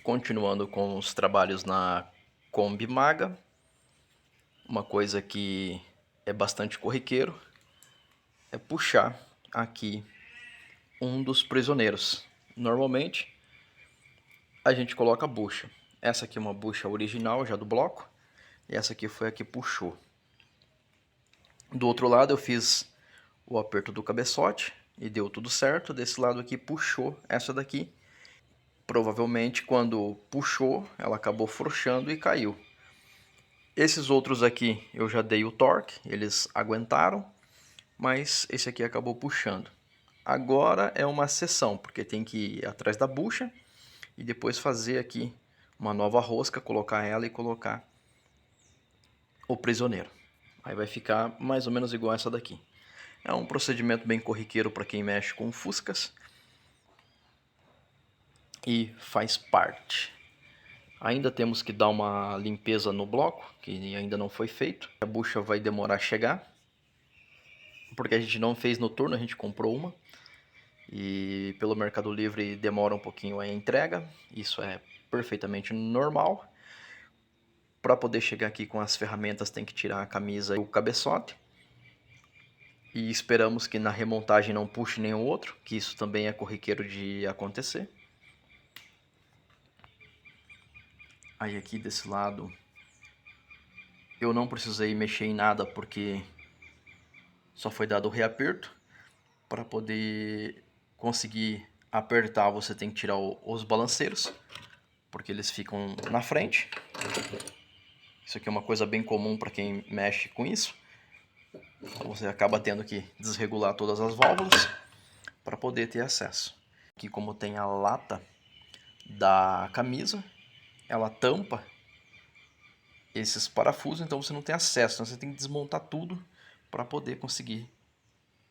Continuando com os trabalhos na Kombi Maga, uma coisa que é bastante corriqueiro é puxar aqui um dos prisioneiros. Normalmente a gente coloca a bucha. Essa aqui é uma bucha original já do bloco e essa aqui foi a que puxou. Do outro lado eu fiz o aperto do cabeçote e deu tudo certo. Desse lado aqui puxou essa daqui. Provavelmente quando puxou ela acabou frouxando e caiu. Esses outros aqui eu já dei o torque, eles aguentaram, mas esse aqui acabou puxando. Agora é uma seção, porque tem que ir atrás da bucha e depois fazer aqui uma nova rosca, colocar ela e colocar o prisioneiro. Aí vai ficar mais ou menos igual essa daqui. É um procedimento bem corriqueiro para quem mexe com fuscas e faz parte. Ainda temos que dar uma limpeza no bloco, que ainda não foi feito. A bucha vai demorar a chegar, porque a gente não fez no turno, a gente comprou uma. E pelo Mercado Livre demora um pouquinho a entrega, isso é perfeitamente normal. Para poder chegar aqui com as ferramentas tem que tirar a camisa e o cabeçote. E esperamos que na remontagem não puxe nenhum outro, que isso também é corriqueiro de acontecer. Aí aqui desse lado eu não precisei mexer em nada porque só foi dado o reaperto. Para poder conseguir apertar você tem que tirar os balanceiros, porque eles ficam na frente. Isso aqui é uma coisa bem comum para quem mexe com isso. Então você acaba tendo que desregular todas as válvulas para poder ter acesso. Aqui como tem a lata da camisa, ela tampa esses parafusos, então você não tem acesso, então você tem que desmontar tudo para poder conseguir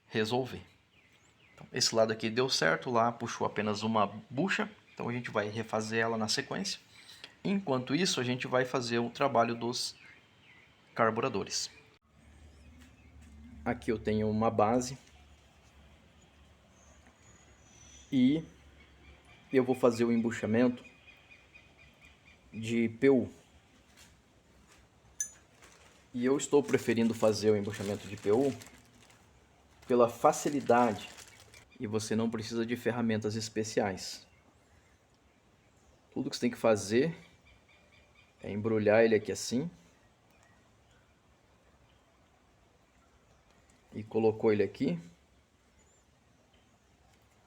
resolver. Então, esse lado aqui deu certo, lá puxou apenas uma bucha, então a gente vai refazer ela na sequência. Enquanto isso, a gente vai fazer o trabalho dos carburadores. Aqui eu tenho uma base e eu vou fazer o embuchamento de PU. E eu estou preferindo fazer o embuchamento de PU pela facilidade e você não precisa de ferramentas especiais. Tudo que você tem que fazer é embrulhar ele aqui assim e colocou ele aqui.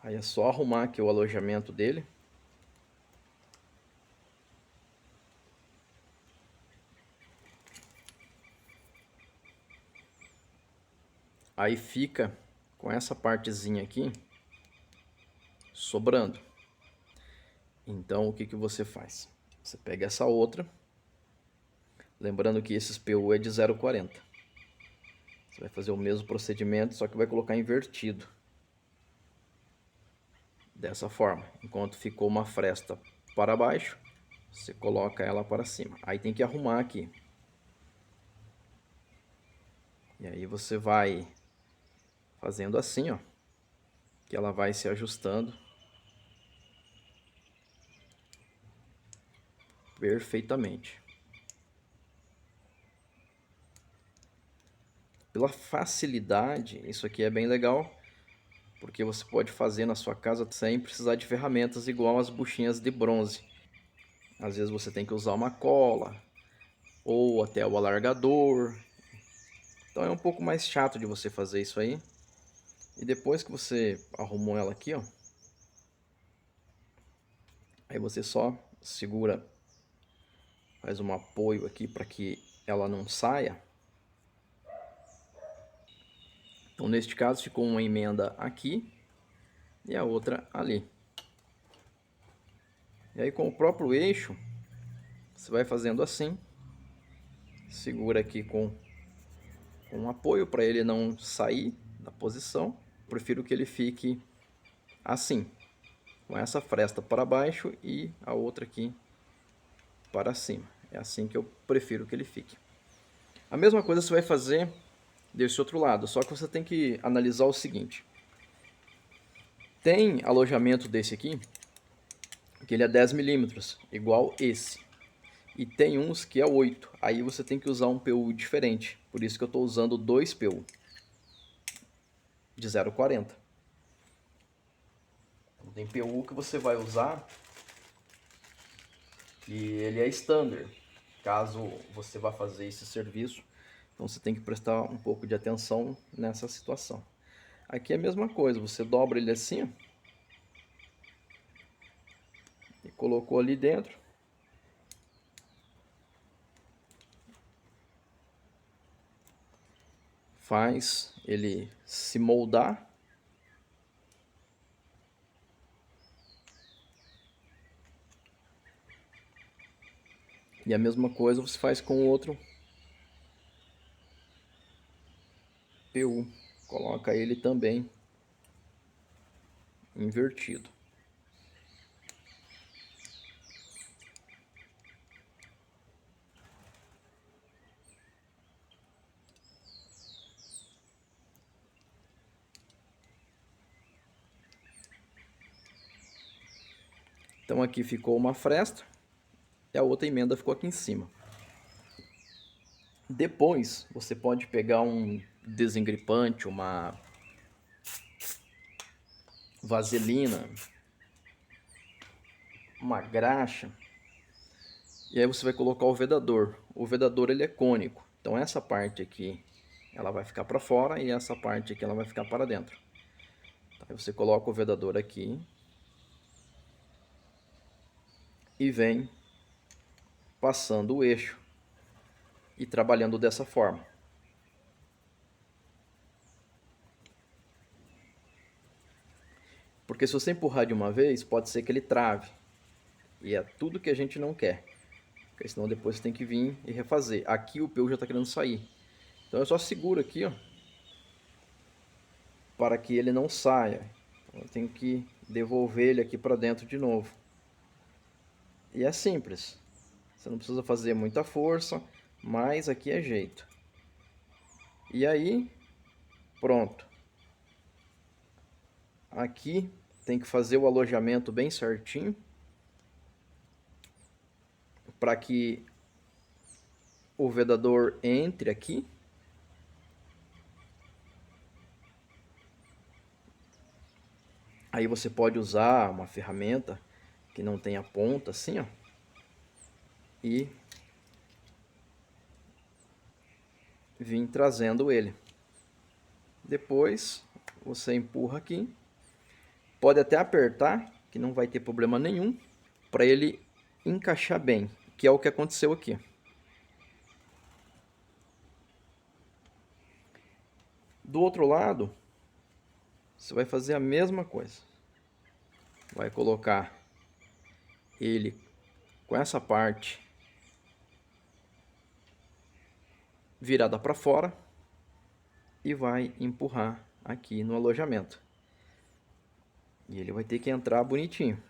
Aí é só arrumar aqui o alojamento dele. Aí fica com essa partezinha aqui sobrando. Então o que você faz? Você pega essa outra, lembrando que esses PU é de 0,40. Você vai fazer o mesmo procedimento, só que vai colocar invertido. Dessa forma, enquanto ficou uma fresta para baixo, você coloca ela para cima. Aí tem que arrumar aqui. E aí você vai fazendo assim, ó, que ela vai se ajustando perfeitamente. Pela facilidade, isso aqui é bem legal, porque você pode fazer na sua casa sem precisar de ferramentas igual as buchinhas de bronze. Às vezes você tem que usar uma cola ou até o alargador. Então é um pouco mais chato de você fazer isso aí. E depois que você arrumou ela aqui, ó, aí você só segura, faz um apoio aqui para que ela não saia. Então neste caso ficou uma emenda aqui e a outra ali. E aí com o próprio eixo, você vai fazendo assim, segura aqui com um apoio para ele não sair da posição. Prefiro que ele fique assim, com essa fresta para baixo e a outra aqui para cima. É assim que eu prefiro que ele fique. A mesma coisa você vai fazer desse outro lado, só que você tem que analisar o seguinte. Tem alojamento desse aqui que ele é 10 milímetros, igual esse. E tem uns que é 8, aí você tem que usar um PU diferente. Por isso que eu estou usando 2 PU de 0,40. Tem PU que você vai usar que ele é standard, caso você vá fazer esse serviço. Então você tem que prestar um pouco de atenção nessa situação. Aqui é a mesma coisa, você dobra ele assim, ó, e colocou ali dentro. Faz ele se moldar. E a mesma coisa você faz com o outro PU. Coloca ele também invertido. Então aqui ficou uma fresta e a outra emenda ficou aqui em cima. Depois você pode pegar um desengripante, uma vaselina, uma graxa, e aí você vai colocar o vedador. O vedador ele é cônico, então essa parte aqui ela vai ficar para fora e essa parte aqui ela vai ficar para dentro. Aí você coloca o vedador aqui e vem passando o eixo e trabalhando dessa forma. Porque se você empurrar de uma vez, pode ser que ele trave. E é tudo que a gente não quer. Porque senão depois você tem que vir e refazer. Aqui o PU já está querendo sair. Então eu só seguro aqui, ó, para que ele não saia. Então eu tenho que devolver ele aqui para dentro de novo. E é simples. Você não precisa fazer muita força, mas aqui é jeito. E aí, pronto. Aqui tem que fazer o alojamento bem certinho, para que o vedador entre aqui. Aí você pode usar uma ferramenta que não tenha ponta assim, ó, e vir trazendo ele. Depois você empurra aqui, pode até apertar, que não vai ter problema nenhum, para ele encaixar bem, que é o que aconteceu aqui. Do outro lado, você vai fazer a mesma coisa. Vai colocar ele com essa parte virada para fora e vai empurrar aqui no alojamento. E ele vai ter que entrar bonitinho.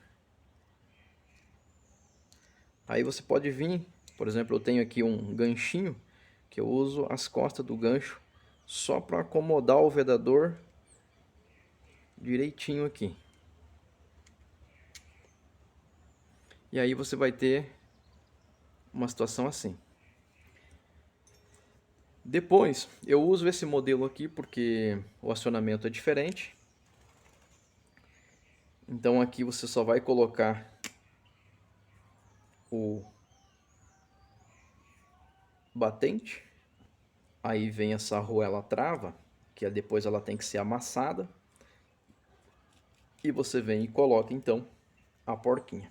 Aí você pode vir, por exemplo, eu tenho aqui um ganchinho que eu uso as costas do gancho só para acomodar o vedador direitinho aqui. E aí você vai ter uma situação assim. Depois eu uso esse modelo aqui porque o acionamento é diferente. Então aqui você só vai colocar o batente. Aí vem essa arruela trava, que depois ela tem que ser amassada. E você vem e coloca então a porquinha.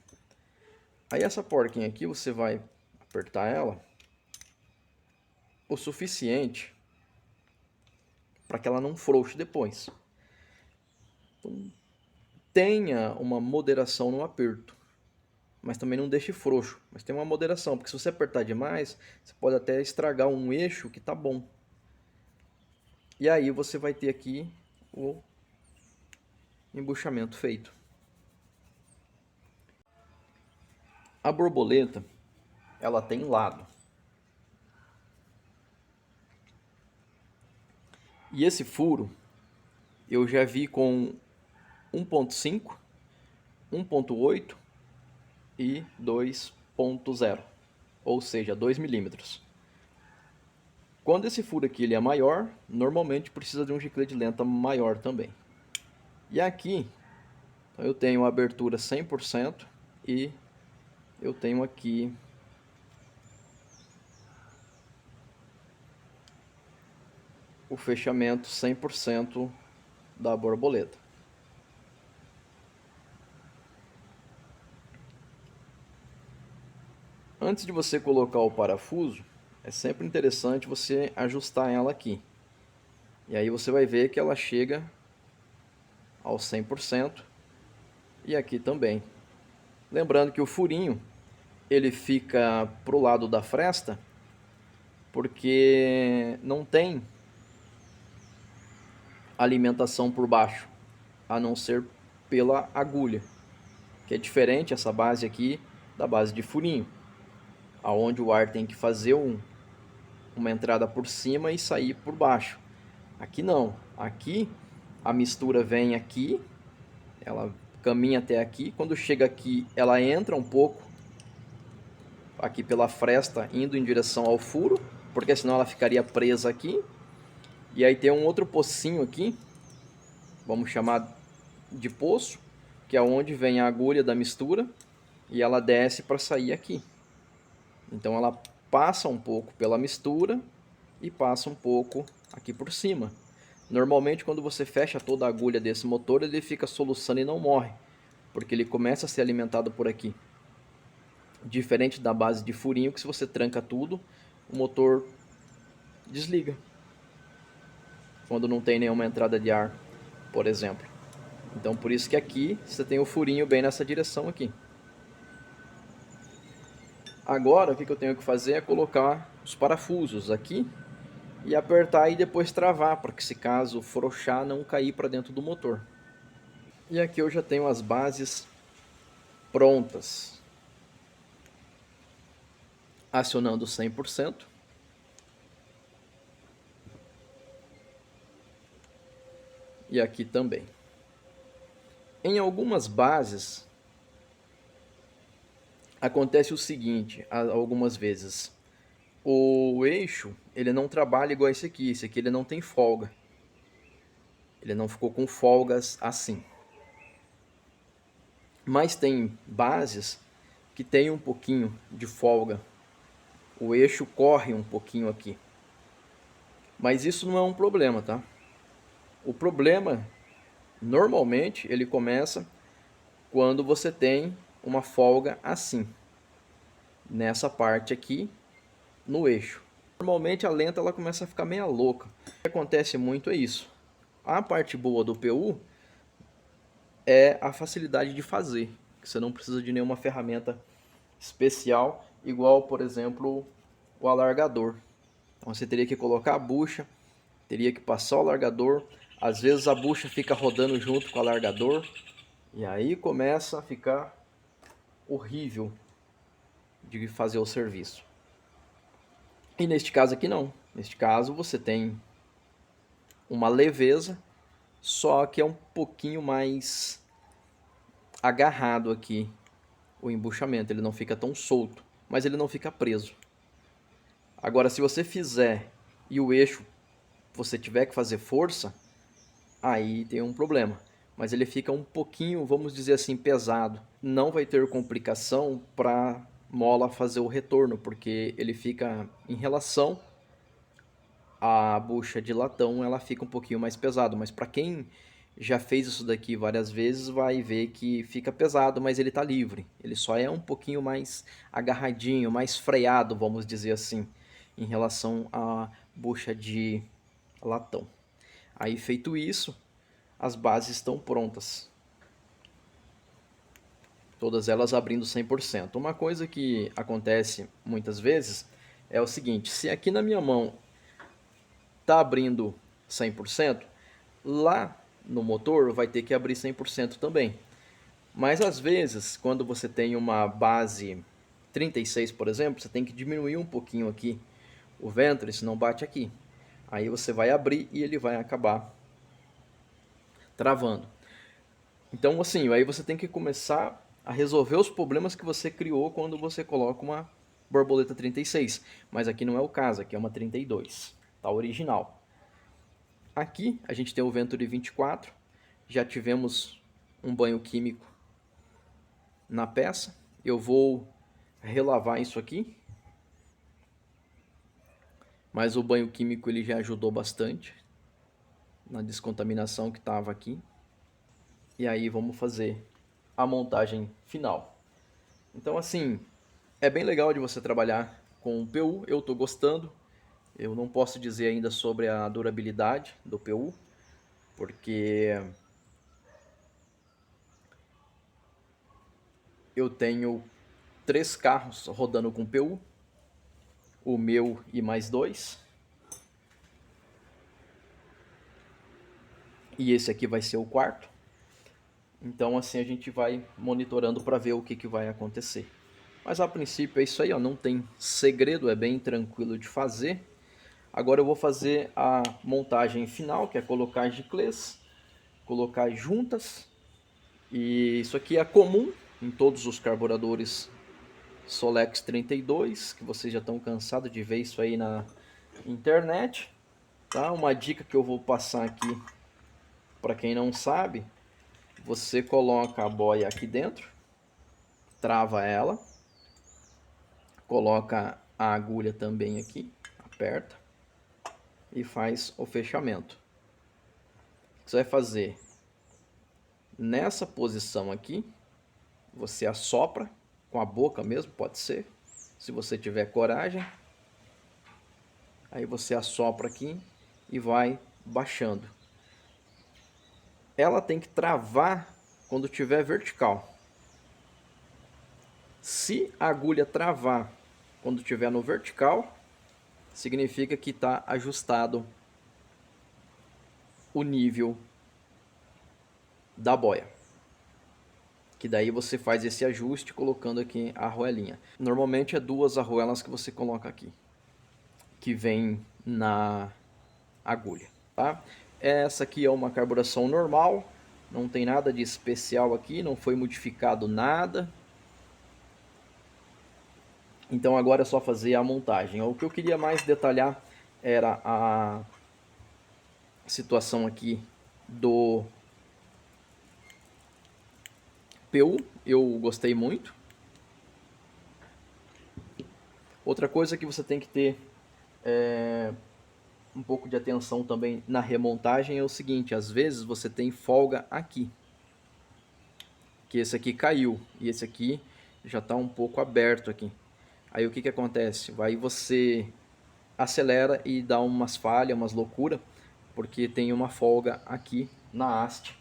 Aí essa porquinha aqui você vai apertar ela o suficiente para que ela não frouxe depois. Então, tenha uma moderação no aperto, mas também não deixe frouxo, mas tem uma moderação, porque se você apertar demais, você pode até estragar um eixo que tá bom. E aí você vai ter aqui o embuchamento feito. A borboleta, ela tem lado. E esse furo eu já vi com 1.5, 1.8 e 2.0, ou seja, 2 milímetros. Quando esse furo aqui ele é maior, normalmente precisa de um giclete de lenta maior também. E aqui então eu tenho a abertura 100% e eu tenho aqui o fechamento 100% da borboleta. Antes de você colocar o parafuso, é sempre interessante você ajustar ela aqui. E aí você vai ver que ela chega ao 100% e aqui também. Lembrando que o furinho ele fica pro lado da fresta porque não tem alimentação por baixo, a não ser pela agulha, que é diferente essa base aqui da base de furinho, aonde o ar tem que fazer uma entrada por cima e sair por baixo. Aqui não, aqui a mistura vem aqui, ela caminha até aqui, quando chega aqui ela entra um pouco aqui pela fresta indo em direção ao furo, porque senão ela ficaria presa aqui. E aí tem um outro pocinho aqui, vamos chamar de poço, que é onde vem a agulha da mistura e ela desce para sair aqui. Então ela passa um pouco pela mistura e passa um pouco aqui por cima. Normalmente quando você fecha toda a agulha desse motor, ele fica soluçando e não morre, porque ele começa a ser alimentado por aqui. Diferente da base de furinho, que se você tranca tudo, o motor desliga quando não tem nenhuma entrada de ar, por exemplo. Então por isso que aqui você tem o furinho bem nessa direção aqui. Agora o que eu tenho que fazer é colocar os parafusos aqui e apertar e depois travar, para que se caso frouxar não cair para dentro do motor. E aqui eu já tenho as bases prontas. Acionando 100%. E aqui também. Em algumas bases acontece o seguinte, algumas vezes. O eixo, ele não trabalha igual esse aqui ele não tem folga. Ele não ficou com folgas assim. Mas tem bases que tem um pouquinho de folga. O eixo corre um pouquinho aqui. Mas isso não é um problema, tá? O problema, normalmente, ele começa quando você tem uma folga assim. Nessa parte aqui, no eixo. Normalmente a lenta ela começa a ficar meio louca. O que acontece muito é isso. A parte boa do PU é a facilidade de fazer. Você não precisa de nenhuma ferramenta especial, igual, por exemplo, o alargador. Então você teria que colocar a bucha, teria que passar o alargador, às vezes a bucha fica rodando junto com o alargador, e aí começa a ficar horrível de fazer o serviço. E neste caso aqui não. Neste caso você tem uma leveza, só que é um pouquinho mais agarrado aqui o embuchamento, ele não fica tão solto, mas ele não fica preso. Agora, se você fizer e o eixo você tiver que fazer força, aí tem um problema. Mas ele fica um pouquinho, vamos dizer assim, pesado. Não vai ter complicação para mola fazer o retorno, porque ele fica em relação à bucha de latão, ela fica um pouquinho mais pesado. Mas para quem já fez isso daqui várias vezes, vai ver que fica pesado, mas ele está livre. Ele só é um pouquinho mais agarradinho, mais freado, vamos dizer assim, em relação à bucha de latão. Aí feito isso, as bases estão prontas. Todas elas abrindo 100%. Uma coisa que acontece muitas vezes é o seguinte, se aqui na minha mão está abrindo 100%, lá no motor vai ter que abrir 100% também. Mas às vezes, quando você tem uma base 36, por exemplo, você tem que diminuir um pouquinho aqui o ventre, senão bate aqui. Aí você vai abrir e ele vai acabar travando. Então assim, aí você tem que começar a resolver os problemas que você criou quando você coloca uma borboleta 36. Mas aqui não é o caso, aqui é uma 32, tá original. Aqui a gente tem o Venturi 24, já tivemos um banho químico na peça. Eu vou relavar isso aqui, mas o banho químico ele já ajudou bastante na descontaminação que estava aqui. E aí vamos fazer a montagem final. Então assim, é bem legal de você trabalhar com o PU, eu estou gostando. Eu não posso dizer ainda sobre a durabilidade do PU, porque eu tenho 3 carros rodando com PU, o meu e mais 2. E esse aqui vai ser o quarto. Então assim a gente vai monitorando para ver o que vai acontecer. Mas a princípio é isso aí, ó, não tem segredo, é bem tranquilo de fazer. Agora eu vou fazer a montagem final, que é colocar giclês, colocar juntas. E isso aqui é comum em todos os carburadores Solex 32, que vocês já estão cansados de ver isso aí na internet. Tá? Uma dica que eu vou passar aqui para quem não sabe, você coloca a boia aqui dentro, trava ela, coloca a agulha também aqui, aperta e faz o fechamento. O que você vai fazer? Nessa posição aqui, você assopra com a boca mesmo, pode ser, se você tiver coragem. Aí você assopra aqui e vai baixando. Ela tem que travar quando tiver vertical. Se a agulha travar quando tiver no vertical, significa que está ajustado o nível da boia. Que daí você faz esse ajuste colocando aqui a arruelinha. Normalmente é 2 arruelas que você coloca aqui, que vem na agulha, tá? Essa aqui é uma carburação normal, não tem nada de especial aqui, não foi modificado nada. Então agora é só fazer a montagem. O que eu queria mais detalhar era a situação aqui do PU, eu gostei muito. Outra coisa que você tem que ter um pouco de atenção também na remontagem é o seguinte, às vezes você tem folga aqui, que esse aqui caiu e esse aqui já está um pouco aberto aqui. Aí o que acontece? Vai você acelera e dá umas falhas, umas loucuras, porque tem uma folga aqui na haste.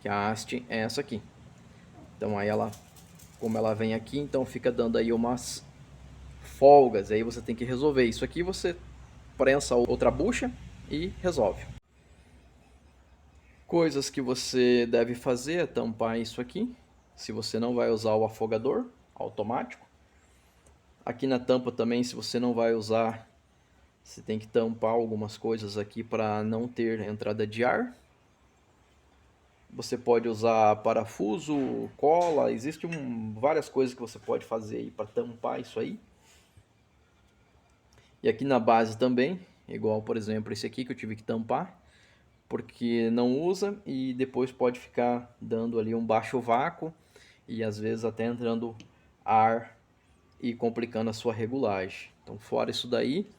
Que a haste é essa aqui. Então aí ela, como ela vem aqui, então fica dando aí umas folgas. Aí você tem que resolver isso aqui, você prensa outra bucha e resolve. Coisas que você deve fazer é tampar isso aqui, se você não vai usar o afogador automático. Aqui na tampa também, se você não vai usar, você tem que tampar algumas coisas aqui para não ter entrada de ar. Você pode usar parafuso, cola, existem várias coisas que você pode fazer aí para tampar isso aí. E aqui na base também, igual por exemplo esse aqui que eu tive que tampar, porque não usa e depois pode ficar dando ali um baixo vácuo e às vezes até entrando ar e complicando a sua regulagem. Então fora isso daí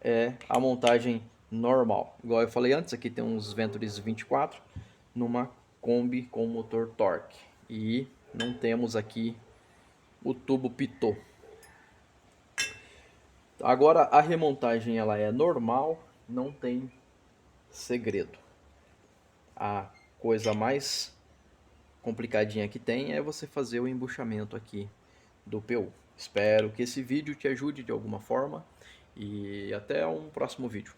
é a montagem normal. Igual eu falei antes, aqui tem uns Venturis 24 numa Kombi com motor torque e não temos aqui o tubo pitot. Agora a remontagem ela é normal, não tem segredo. A coisa mais complicadinha que tem é você fazer o embuchamento aqui do PU. Espero que esse vídeo te ajude de alguma forma e até um próximo vídeo.